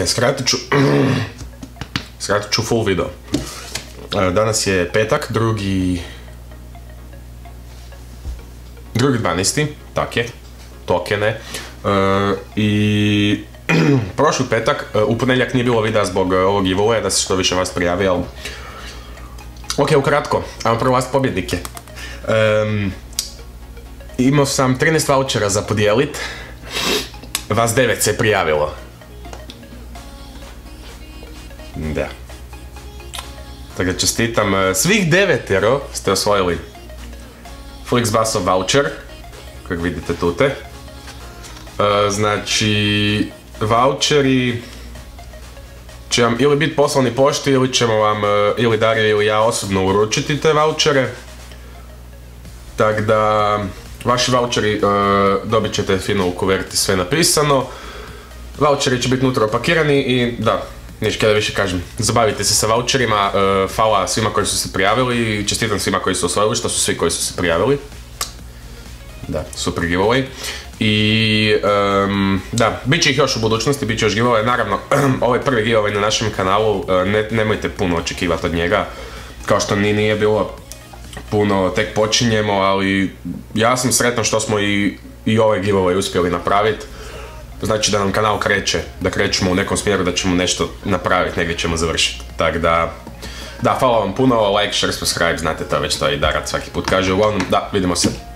skratit ću full video. Danas je petak, drugi 12. Tak je, tok je ne. I prošli petak, u ponedjeljak nije bilo videa zbog ovog giveawaya, da se što više vas prijavi, ali... Ok, ukratko, ajmo prvo vas pobjednike. Imao sam 13 vouchera za podijelit, vas 9 se prijavilo. Da. Tako da čestitam, svih 9 ste osvojili Flixbusov voucher, kako vidite tute. Znači, voucheri će vam ili biti poslani pošti ili ćemo vam, ili Darija ili ja osobno uručiti te vouchere. Tako da, vaši voucheri dobit ćete fino u kuverti sve napisano. Voucheri će biti unutra opakirani i da, ništa da više kažem. Zabavite se sa voucherima, hvala svima koji su se prijavili i čestitam svima koji su osvojili, što su svi koji su se prijavili. Da, super giveaway. I da, bit će ih još u budućnosti, bit će još giveaway. Naravno, ovo je prvi giveaway na našem kanalu, nemojte puno očekivati od njega. Kao što nije bilo puno, tek počinjemo, ali ja sam sretan što smo i ovaj giveaway uspjeli napraviti. Znači da nam kanal kreće, da krećemo u nekom smjeru, da ćemo nešto napraviti, negdje ćemo završiti. Tako da, hvala vam puno, like, share, subscribe, znate to već, to i Darat svaki put kaže. Uglavnom, da, vidimo se.